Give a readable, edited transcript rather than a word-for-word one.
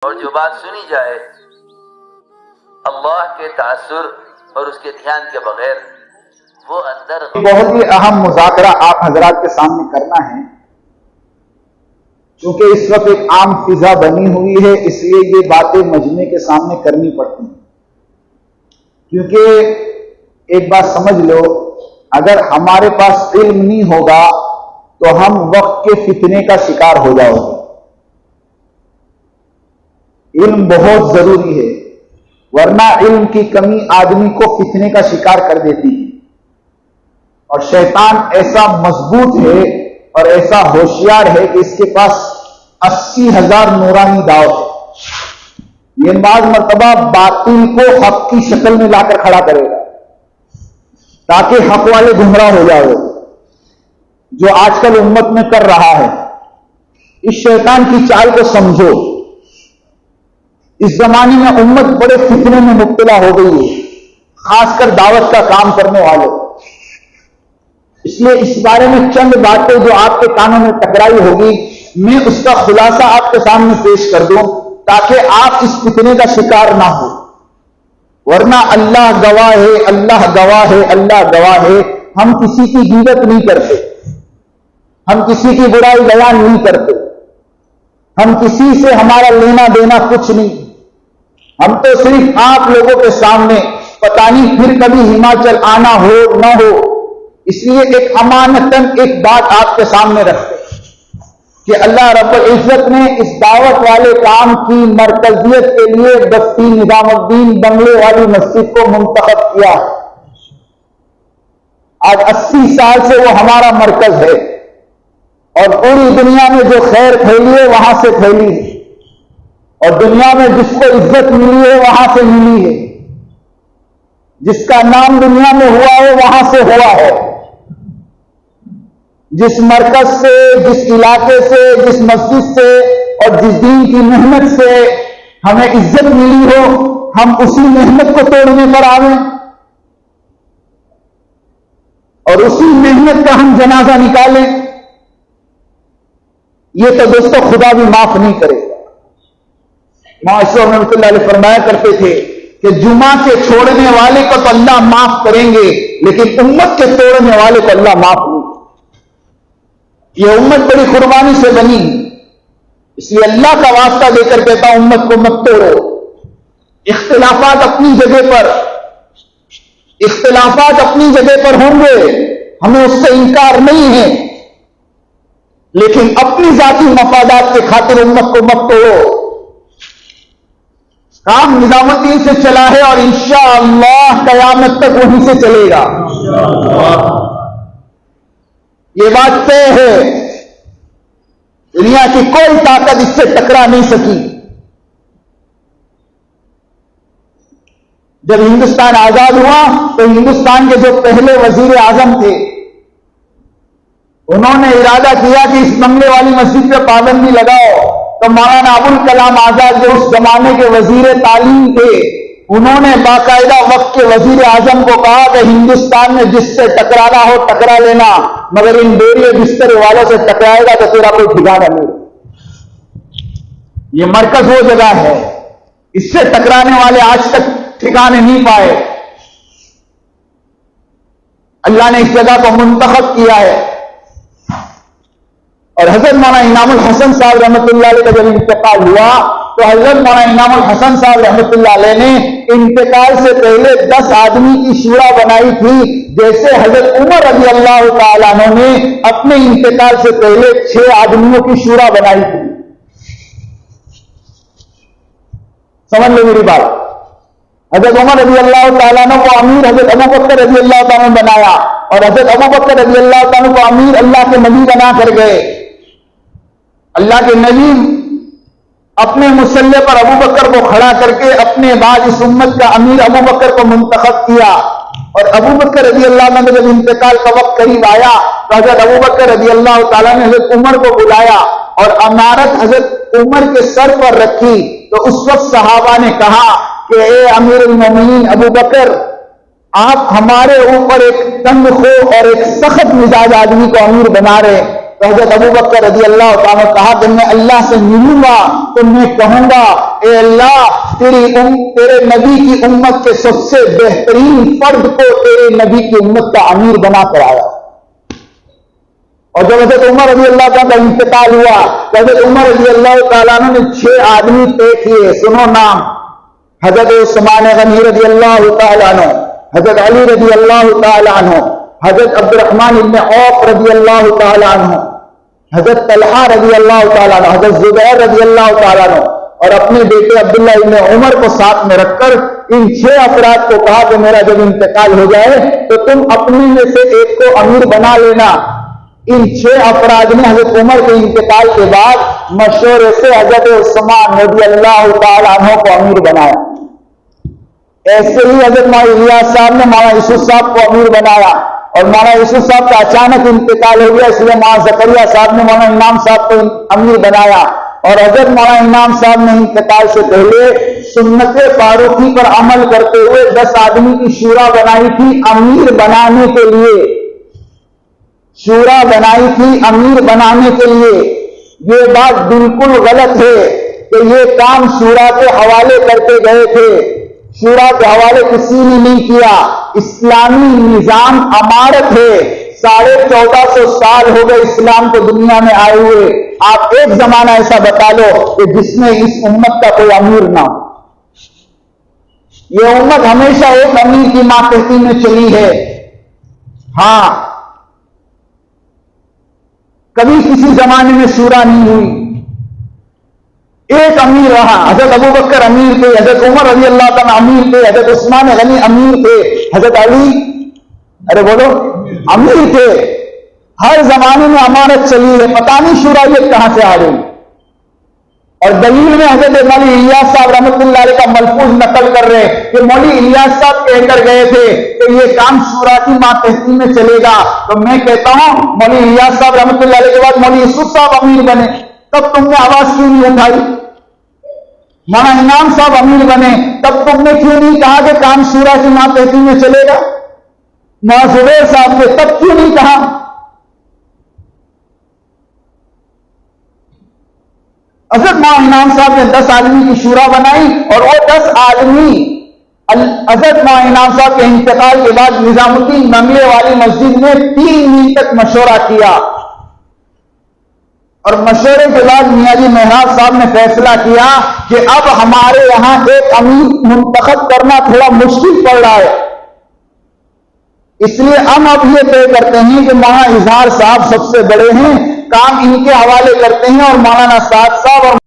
اور جو بات سنی جائے اللہ کے تاثر اور اس کے دھیان کے بغیر وہ اندر بہت ہی اہم مذاکرہ آپ حضرات کے سامنے کرنا ہے، چونکہ اس وقت ایک عام فضا بنی ہوئی ہے، اس لیے یہ باتیں مجمع کے سامنے کرنی پڑتی ہیں۔ کیونکہ ایک بات سمجھ لو، اگر ہمارے پاس علم نہیں ہوگا تو ہم وقت کے فتنے کا شکار ہو جاؤ گے۔ علم بہت ضروری ہے، ورنہ علم کی کمی آدمی کو فتنے کا شکار کر دیتی ہے، اور شیطان ایسا مضبوط ہے اور ایسا ہوشیار ہے کہ اس کے پاس 80,000 نورانی داؤ ہے۔ یہ بعض مرتبہ باطل کو حق کی شکل میں لا کر کھڑا کرے گا تاکہ حق والے گمراہ ہو جائے، جو آج کل امت میں کر رہا ہے۔ اس شیطان کی چال کو سمجھو۔ اس زمانے میں امت بڑے فتنے میں مبتلا ہو گئی ہے، خاص کر دعوت کا کام کرنے والے۔ اس لیے اس بارے میں چند باتیں جو آپ کے کانوں میں ٹکرائی ہوگی، میں اس کا خلاصہ آپ کے سامنے پیش کر دوں تاکہ آپ اس فتنے کا شکار نہ ہو۔ ورنہ اللہ گواہ ہے، اللہ گواہ ہے، اللہ گواہ ہے، ہم کسی کی غیبت نہیں کرتے، ہم کسی کی برائی بیان نہیں کرتے، ہم کسی سے ہمارا لینا دینا کچھ نہیں۔ ہم تو صرف آپ لوگوں کے سامنے پتہ نہیں پھر کبھی ہماچل آنا ہو نہ ہو، اس لیے ایک امانتاً ایک بات آپ کے سامنے رکھتے کہ اللہ رب العزت نے اس دعوت والے کام کی مرکزیت کے لیے بستی نظام الدین بنگلے والی مسجد کو منتخب کیا۔ آج 80 سال سے وہ ہمارا مرکز ہے، اور پوری دنیا میں جو خیر پھیلی ہے وہاں سے پھیلی ہے، اور دنیا میں جس کو عزت ملی ہے وہاں سے ملی ہے، جس کا نام دنیا میں ہوا ہے وہاں سے ہوا ہے۔ جس مرکز سے، جس علاقے سے، جس مسجد سے اور جس دین کی محنت سے ہمیں عزت ملی ہو، ہم اسی محنت کو توڑنے پر آویں اور اسی محنت کا ہم جنازہ نکالیں، یہ تو دوستو خدا بھی معاف نہیں کرے گا۔ معاشر رحمۃ اللہ علیہ فرمایا کرتے تھے کہ جمعہ کے چھوڑنے والے کو تو اللہ معاف کریں گے، لیکن امت کے توڑنے والے کو اللہ معاف نہیں۔ یہ امت بڑی قربانی سے بنی، اس لیے اللہ کا واسطہ دے کر کہتا ہوں امت کو مت توڑو۔ اختلافات اپنی جگہ پر، اختلافات اپنی جگہ پر ہوں گے، ہمیں اس سے انکار نہیں ہے، لیکن اپنی ذاتی مفادات کے خاطر امت کو مت توڑو۔ کام نظام الدین سے چلا ہے اور انشاءاللہ قیامت تک وہیں سے چلے گا، یہ بات طے ہے۔ دنیا کی کوئی طاقت اس سے ٹکرا نہیں سکی۔ جب ہندوستان آزاد ہوا تو ہندوستان کے جو پہلے وزیر اعظم تھے، انہوں نے ارادہ کیا کہ اس بنگلے والی مسجد پہ پابندی لگاؤ، تو مولانا ابوالکلام آزاد جو اس زمانے کے وزیر تعلیم تھے، انہوں نے باقاعدہ وقت کے وزیر اعظم کو کہا کہ ہندوستان میں جس سے ٹکرانا ہو ٹکرا لینا، مگر ان ڈیرے بستر والوں سے ٹکرائے گا تو تیرا کوئی ٹھکانہ نہیں۔ یہ مرکز وہ جگہ ہے، اس سے ٹکرانے والے آج تک ٹھکانے نہیں پائے۔ اللہ نے اس جگہ کو منتخب کیا ہے، اور حضرت مولانا انعام الحسن صاحب رحمۃ اللہ علیہ کا جب انتقال ہوا تو حضرت مولانا انعام الحسن صاحب رحمۃ اللہ علیہ نے انتقال سے پہلے 10 آدمی کی شورا بنائی تھی، جیسے حضرت عمر رضی اللہ تعالیٰ عنہ نے اپنے انتقال سے پہلے 6 آدمیوں کی شورا بنائی تھی۔ سمجھ لو میری بات، حضرت عمر رضی اللہ تعالیٰ عنہ کو امیر حضرت ابو بکر رضی اللہ تعالیٰ عنہ بنایا، اور حضرت ابو بکر رضی اللہ تعالیٰ عنہ کو امیر اللہ کے نبی بنا کر گئے۔ اللہ کے نبی اپنے مسلح پر ابو بکر کو کھڑا کر کے اپنے بعد اس امت کا امیر ابو بکر کو منتخب کیا، اور ابو بکر رضی اللہ عنہ جب انتقال کا وقت قریب آیا تو حضرت ابو بکر رضی اللہ تعالیٰ نے حضرت عمر کو بلایا اور امارت حضرت عمر کے سر پر رکھی۔ تو اس وقت صحابہ نے کہا کہ اے امیر المومنین ابو بکر، آپ ہمارے اوپر ایک تنگ خو اور ایک سخت مزاج آدمی کو امیر بنا رہے، تو حضرت ابو بکر رضی اللہ تعالیٰ نے کہا کہ میں اللہ سے ملوں گا تو میں کہوں گا اے اللہ تیرے نبی کی امت کے سب سے بہترین فرد کو تیرے نبی کی امت کا امیر بنا کر آیا. اور جب حضرت عمر رضی اللہ تعالیٰ کا انتقال ہوا تو حضرت عمر رضی اللہ تعالیٰ نے 6 آدمی طے کیے. سنو نام: حضرت عثمان غنی رضی اللہ تعالیٰ عنہ، حضرت علی رضی اللہ تعالیٰ عنہ، حضرت عبد الرحمن بن عوف رضی اللہ تعالیٰ عنہ، حضرت طلحہ رضی اللہ تعالیٰ عنہ، حضرت زبیر رضی اللہ تعالیٰ عنہ، اور اپنے بیٹے عبداللہ ابن عمر کو ساتھ میں رکھ کر ان 6 افراد کو کہا کہ میرا جب انتقال ہو جائے تو تم اپنے میں سے ایک کو امیر بنا لینا. ان 6 افراد نے حضرت عمر کے انتقال کے بعد مشورے سے حضرت عثمان رضی اللہ تعالیٰ عنہ کو امیر بنایا. ایسے ہی حضرت مولانا الیاس صاحب نے مولانا یوسف صاحب کو امیر بنایا، اور مولانا یوسف صاحب کا اچانک انتقال ہو گیا، اس لیے مولانا زکریا صاحب نے مولانا انعام صاحب کو امیر بنایا. اور حضرت مولانا انعام صاحب نے انتقال سے پہلے سنت فاروقی پر عمل کرتے ہوئے 10 آدمی کی شورا بنائی تھی امیر بنانے کے لیے. شورا بنائی تھی امیر بنانے کے لیے. یہ بات بالکل غلط ہے کہ یہ کام شورا کے حوالے کرتے گئے تھے. شورا کے حوالے کسی نے نہیں کیا. اسلامی نظام امارت ہے. 1450 سال ہو گئے اسلام کو دنیا میں آئے ہوئے. آپ ایک زمانہ ایسا بتا لو کہ جس میں اس امت کا کوئی امیر نہ ہو. یہ امت ہمیشہ ایک امیر کی ماتحتی میں چلی ہے. ہاں، کبھی کسی زمانے میں شورا نہیں ہوئی. ایک امیر رہا. حضرت ابو بکر امیر تھے، حضرت عمر رضی اللہ تعالیٰ امیر تھے، حضرت عثمان غنی امیر تھے، حضرت علی بولو امیر تھے. ہر زمانے میں امارت چلی ہے. پتہ نہیں شورائیت کہاں سے آ گئی. اور دلیل میں حضرت مولانا الیاس صاحب رحمۃ اللہ علیہ کا ملفوظ نقل کر رہے ہیں کہ مولانا الیاس صاحب کہہ کر گئے تھے کہ یہ کام شورا کی ماتحتی میں چلے گا. تو میں کہتا ہوں مولانا الیاس صاحب رحمۃ اللہ علیہ کے بعد مولانا یوسف صاحب امیر بنے، تب تم نے آواز کیوں نہیں اٹھائی؟ مولانا انعام صاحب امیر بنے، تب تم نے کیوں نہیں کہا کہ کام شورا کی ماتحتی میں چلے گا؟ مولانا زبیر صاحب نے تب کیوں نہیں کہا؟ حضرت مولانا انعام صاحب نے 10 آدمی کی شورا بنائی، اور وہ 10 آدمی حضرت مولانا انعام صاحب کے انتقال کے بعد نظام الدین بنگلے والی مسجد میں 3 دن تک مشورہ کیا. اور مشورے کے بعد میاں جی مہراب صاحب نے فیصلہ کیا کہ اب ہمارے یہاں ایک امیر منتخب کرنا تھوڑا مشکل پڑ رہا ہے. اس لیے ہم اب یہ طے کرتے ہیں کہ مولانا اظہار صاحب سب سے بڑے ہیں، کام ان کے حوالے کرتے ہیں، اور مولانا سعد صاحب اور